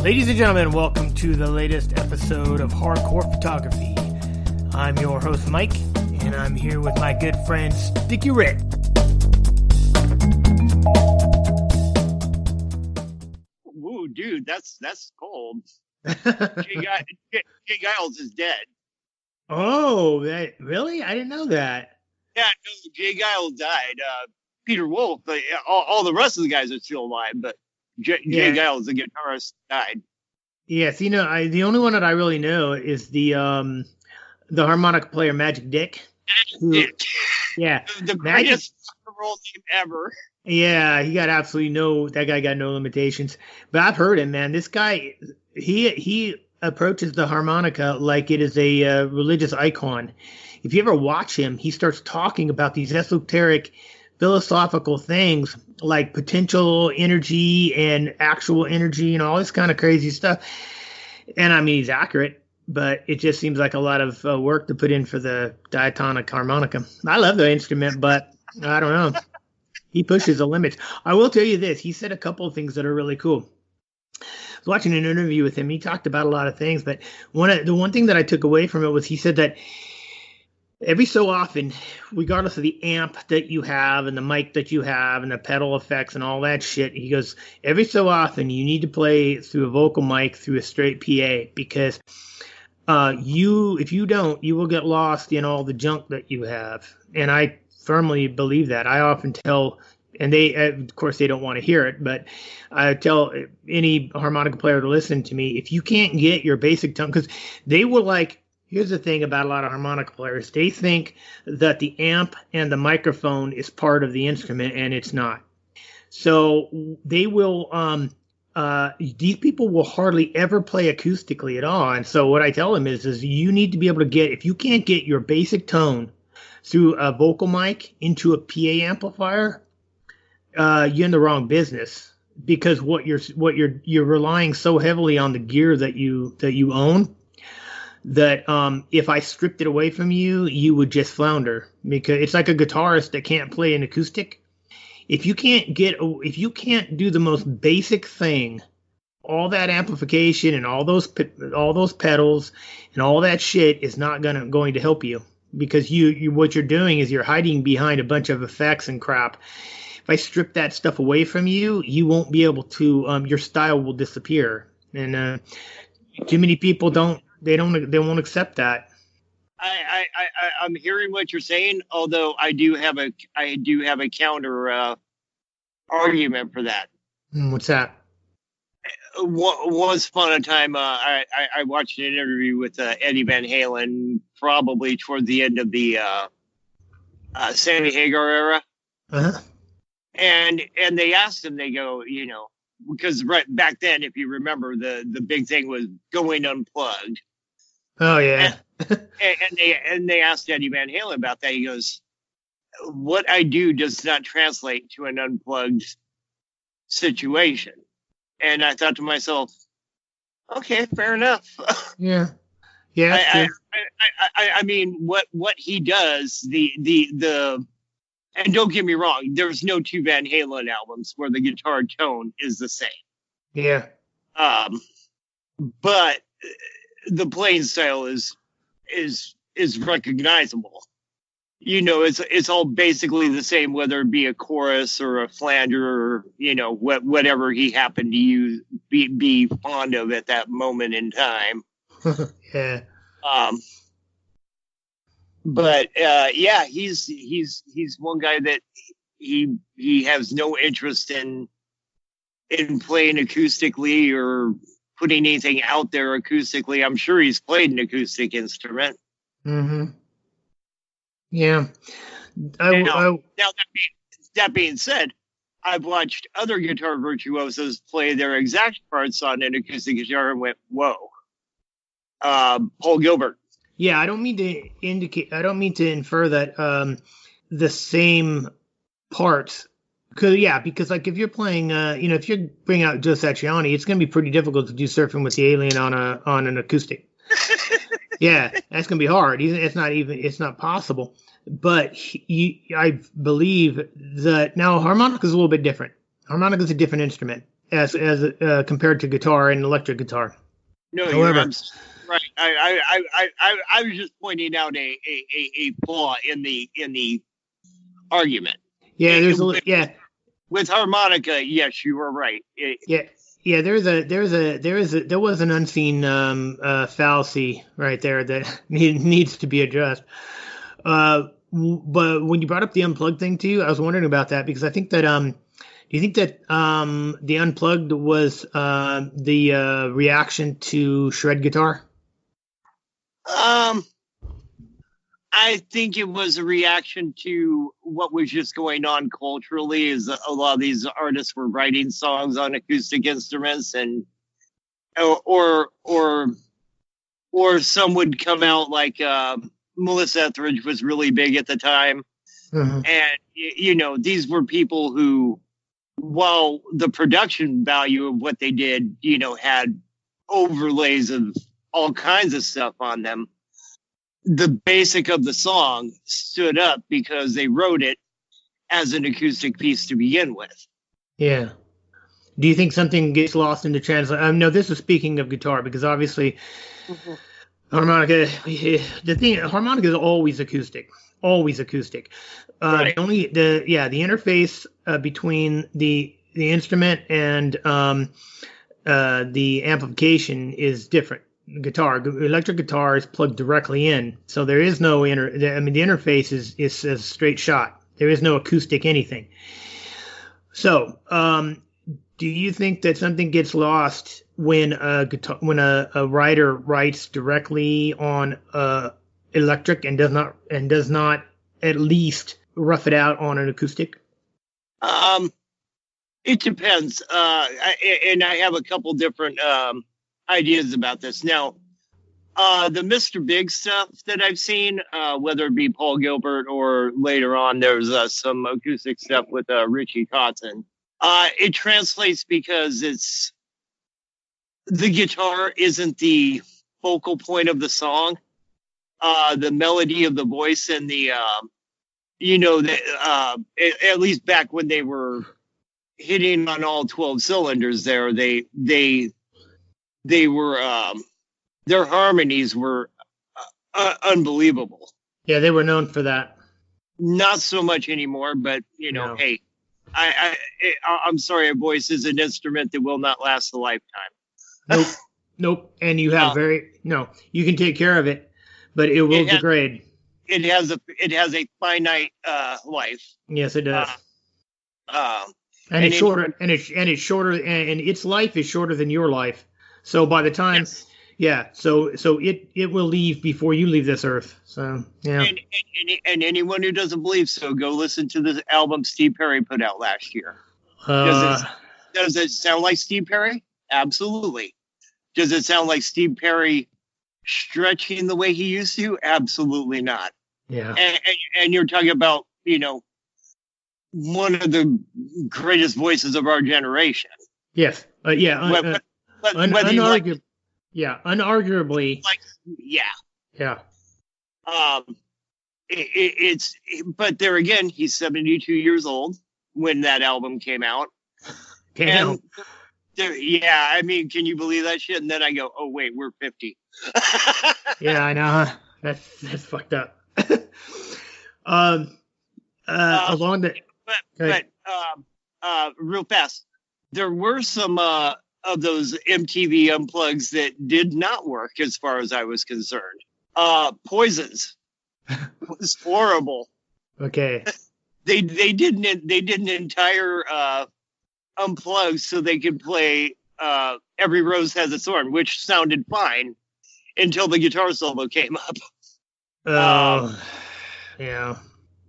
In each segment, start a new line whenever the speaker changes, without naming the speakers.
Ladies and gentlemen, welcome to the latest episode of Hardcore Photography. I'm your host, Mike, and I'm here with my good friend, Sticky Rick.
Woo, dude, that's cold. Jay Giles is dead.
Oh, really? I didn't know that.
Yeah, no, Jay Giles died. Peter Wolf, but all the rest of the guys are still alive, but Jay Giles, the guitarist, died.
Yes, the only one that I really know is the harmonica player Magic Dick. Yeah,
the greatest rock and roll name ever.
Yeah, that guy got no limitations. But I've heard him, man. This guy, he approaches the harmonica like it is a religious icon. If you ever watch him, he starts talking about these esoteric philosophical things like potential energy and actual energy and all this kind of crazy stuff. And I mean, he's accurate, but it just seems like a lot of work to put in for the diatonic harmonica. I love the instrument, but I don't know. He pushes the limits. I will tell you this. He said a couple of things that are really cool. I was watching an interview with him. He talked about a lot of things, but the one thing that I took away from it was he said that every so often, regardless of the amp that you have and the mic that you have and the pedal effects and all that shit, he goes, every so often you need to play through a vocal mic through a straight PA because if you don't, you will get lost in all the junk that you have. And I firmly believe that. I often tell, and they, of course, they don't want to hear it, but I tell any harmonica player to listen to me, if you can't get your basic tone, because they will like, here's the thing about a lot of harmonica players. They think that the amp and the microphone is part of the instrument, and it's not. So they will, these people will hardly ever play acoustically at all. And so what I tell them is you need to be able to get, if you can't get your basic tone through a vocal mic into a PA amplifier, you're in the wrong business because you're relying so heavily on the gear that you own. That if I stripped it away from you, you would just flounder because it's like a guitarist that can't play an acoustic. If you can't do the most basic thing, all that amplification and all those pedals and all that shit is not going to help you because what you're doing is you're hiding behind a bunch of effects and crap. If I strip that stuff away from you, you won't be able to. Your style will disappear, and too many people They won't accept that.
I'm hearing what you're saying, although I do have a counter argument for that.
What's that?
Once upon a time, I watched an interview with Eddie Van Halen, probably toward the end of the Sammy Hagar era.
Uh-huh.
And they asked him, they go, because right back then, if you remember, the big thing was going unplugged.
Oh yeah.
and they asked Eddie Van Halen about that. He goes, "What I do does not translate to an unplugged situation." And I thought to myself, "Okay, fair enough."
Yeah. Yeah.
I mean, what he does, the and don't get me wrong, there's no two Van Halen albums where the guitar tone is the same.
Yeah.
But the playing style is recognizable. It's all basically the same, whether it be a chorus or a flanger or whatever he happened to be fond of at that moment in time.
Yeah.
But yeah, he's one guy that he has no interest in playing acoustically or putting anything out there acoustically. I'm sure he's played an acoustic instrument.
Mm-hmm. Yeah.
Now that being said, I've watched other guitar virtuosos play their exact parts on an acoustic guitar and went, "Whoa." Paul Gilbert.
Yeah, I don't mean to infer that the same parts. Because like if you're playing, if you're bringing out Joe Satriani, it's going to be pretty difficult to do Surfing with the Alien on an acoustic. Yeah, that's going to be hard. It's not possible. But I believe that now harmonica is a little bit different. Harmonica is a different instrument. as compared to guitar and electric guitar.
No,
However,
right. I was just pointing out a flaw in the argument.
Yeah,
with harmonica. Yes, you were right.
There was an unseen fallacy right there that needs to be addressed. But when you brought up the unplugged thing too, I was wondering about that because I think that do you think that the unplugged was the reaction to shred guitar?
I think it was a reaction to what was just going on culturally. Is a lot of these artists were writing songs on acoustic instruments, and or some would come out like Melissa Etheridge was really big at the time, and these were people who, while the production value of what they did, had overlays of all kinds of stuff on them, the basic of the song stood up because they wrote it as an acoustic piece to begin with.
Yeah. Do you think something gets lost in the translation? No, this is speaking of guitar because obviously harmonica. Harmonica is always acoustic. Always acoustic.
Right.
Only the interface between the instrument and the amplification is different. Electric guitar is plugged directly in, so there is no the interface is a straight shot. There is no acoustic anything. So, do you think that something gets lost when a writer writes directly on electric and does not at least rough it out on an acoustic?
It depends. And I have a couple different ideas about this. Now, the Mr. Big stuff that I've seen, whether it be Paul Gilbert or later on, there's some acoustic stuff with Richie Kotzen. It translates because the guitar isn't the focal point of the song. The melody of the voice and the, at least back when they were hitting on all 12 cylinders there, they were, their harmonies were unbelievable.
Yeah, they were known for that.
Not so much anymore, but
No.
Hey, I'm sorry, a voice is an instrument that will not last a lifetime.
Nope. And you have you can take care of it, but it will degrade.
It has a finite life.
Yes, it does. And it's shorter, and it's shorter, and its life is shorter than your life. So by the time, so it will leave before you leave this earth. So yeah.
And anyone who doesn't believe so, go listen to the album Steve Perry put out last year. Does it sound like Steve Perry? Absolutely. Does it sound like Steve Perry stretching the way he used to? Absolutely not.
Yeah.
And you're talking about one of the greatest voices of our generation.
Yes. Unarguably. Yeah.
But there again, he's 72 years old when that album came out. I mean, can you believe that shit? And then I go, oh wait, we're 50.
Yeah, I know. Huh? That's fucked up. Along the.
But real fast, there were some of those MTV unplugs that did not work as far as I was concerned. Poisons was horrible.
Okay.
They did an entire unplug so they could play Every Rose Has Its Thorn, which sounded fine until the guitar solo came up.
Yeah.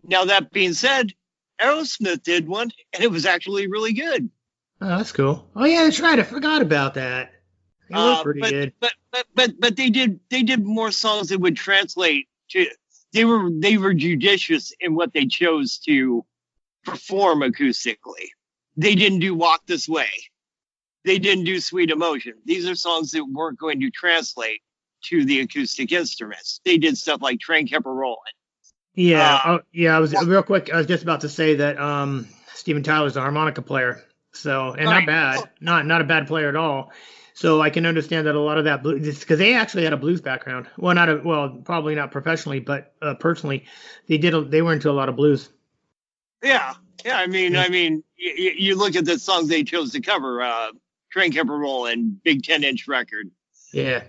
Now that being said, Aerosmith did one, and it was actually really good.
Oh, that's cool. Oh yeah, that's right. I forgot about that. It was pretty good.
But they did more songs that would translate to. They were judicious in what they chose to perform acoustically. They didn't do Walk This Way. They didn't do Sweet Emotion. These are songs that weren't going to translate to the acoustic instruments. They did stuff like Train Kept a Rolling.
Yeah. I was real quick. I was just about to say that Steven Tyler's a harmonica player. So, and not
Right.
bad, not a bad player at all. So I can understand that a lot of that blues, because they actually had a blues background. Well, probably not professionally, but personally, they were into a lot of blues.
Yeah. Yeah. You look at the songs they chose to cover, Train Kept a Rollin', Big 10-inch record.
Yeah.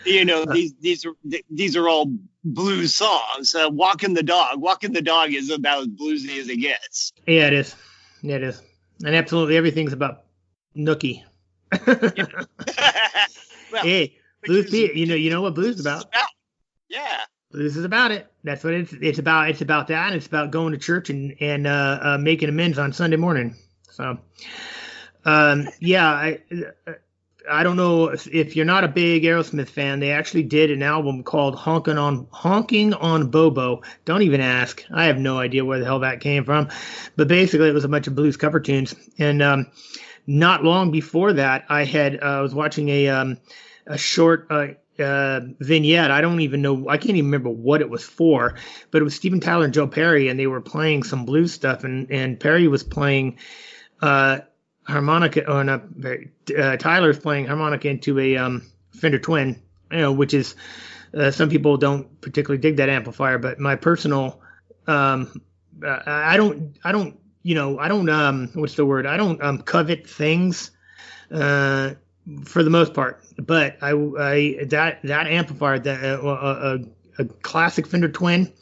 These are all blues songs. Walking the Dog is about as bluesy as it gets.
Yeah, it is. Yeah, it is. And absolutely everything's about Nookie.
Well,
hey, blues. You know what blues is about?
Yeah.
Blues is about it. That's what it's about. It's about that, and it's about going to church and making amends on Sunday morning. So, yeah, I don't know if you're not a big Aerosmith fan. They actually did an album called Honking on Bobo. Don't even ask. I have no idea where the hell that came from, but basically it was a bunch of blues cover tunes. And not long before that, I was watching a short vignette. I don't even know. I can't even remember what it was for, but it was Steven Tyler and Joe Perry, and they were playing some blues stuff, and Perry was playing harmonica, or not. Tyler's playing harmonica into a Fender Twin, which is some people don't particularly dig that amplifier, but my personal, I don't what's the word? I don't covet things. For the most part, but that amplifier, a classic Fender Twin,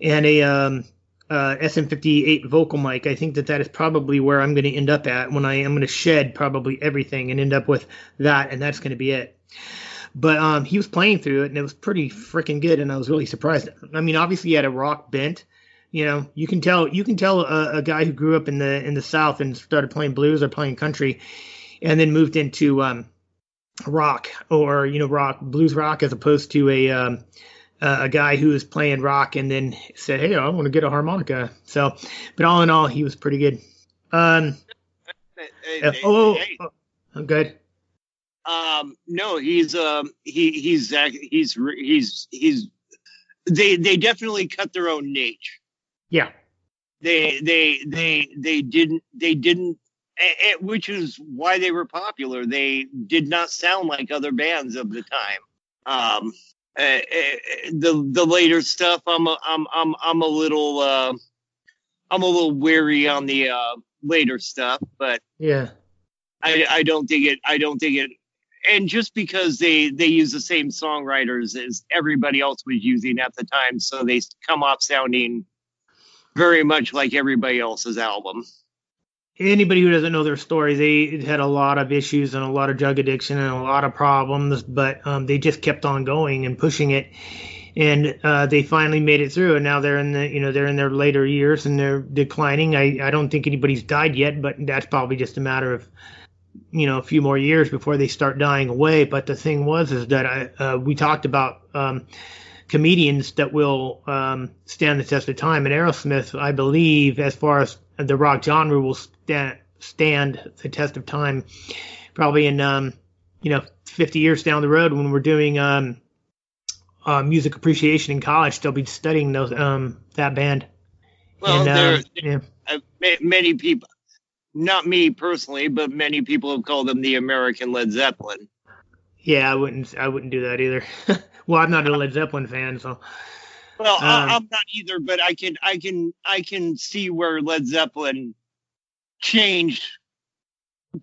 and a SM58 vocal mic. I think that is probably where I'm going to end up at when I am going to shed probably everything and end up with that, and that's going to be it. But he was playing through it, and it was pretty freaking good, and I was really surprised. I mean, obviously he had a rock bent. You can tell a guy who grew up in the South and started playing blues or playing country, and then moved into rock, or blues rock, as opposed to a guy who was playing rock and then said, "Hey, I want to get a harmonica." So, but all in all, he was pretty good. I'm good.
No, they definitely cut their own niche.
Yeah.
They didn't, which is why they were popular. They did not sound like other bands of the time. The later stuff, I'm a little wary on the later stuff, but
yeah,
I don't think it. And just because they use the same songwriters as everybody else was using at the time, so they come off sounding very much like everybody else's album.
Anybody who doesn't know their story, they had a lot of issues and a lot of drug addiction and a lot of problems, but they just kept on going and pushing it, and they finally made it through. And now they're in their later years and they're declining. I don't think anybody's died yet, but that's probably just a matter of a few more years before they start dying away. But the thing is that we talked about comedians that will stand the test of time, and Aerosmith, I believe, as far as the rock genre, will stand the test of time probably in 50 years down the road, when we're doing music appreciation in college. They'll be studying those that band.
Well, many people, not me personally, but many people have called them the American Led Zeppelin.
Yeah, I wouldn't do that either. Well, I'm not a Led Zeppelin fan, so.
Well, I'm not either, but I can see where Led Zeppelin changed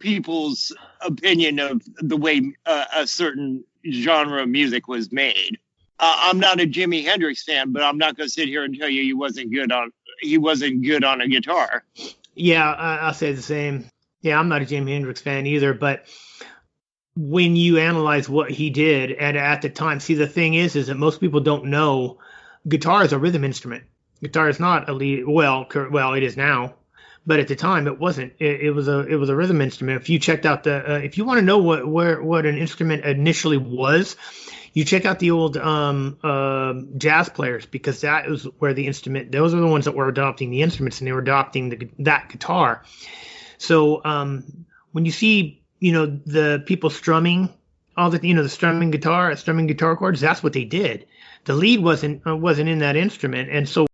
people's opinion of the way a certain genre of music was made. I'm not a Jimi Hendrix fan, but I'm not going to sit here and tell you he wasn't good on a guitar.
Yeah, I'll say the same. Yeah, I'm not a Jimi Hendrix fan either, but when you analyze what he did at the time, see, the thing is that most people don't know guitar is a rhythm instrument. Guitar is not a lead. Well, it is now, but at the time it wasn't. It was a rhythm instrument. If you checked out if you want to know what an instrument initially was, you check out the old jazz players, because that is where the instrument. Those are the ones that were adopting the instruments, and they were adopting that guitar. So when you see the people strumming all the strumming guitar chords, that's what they did. The lead wasn't in that instrument, and so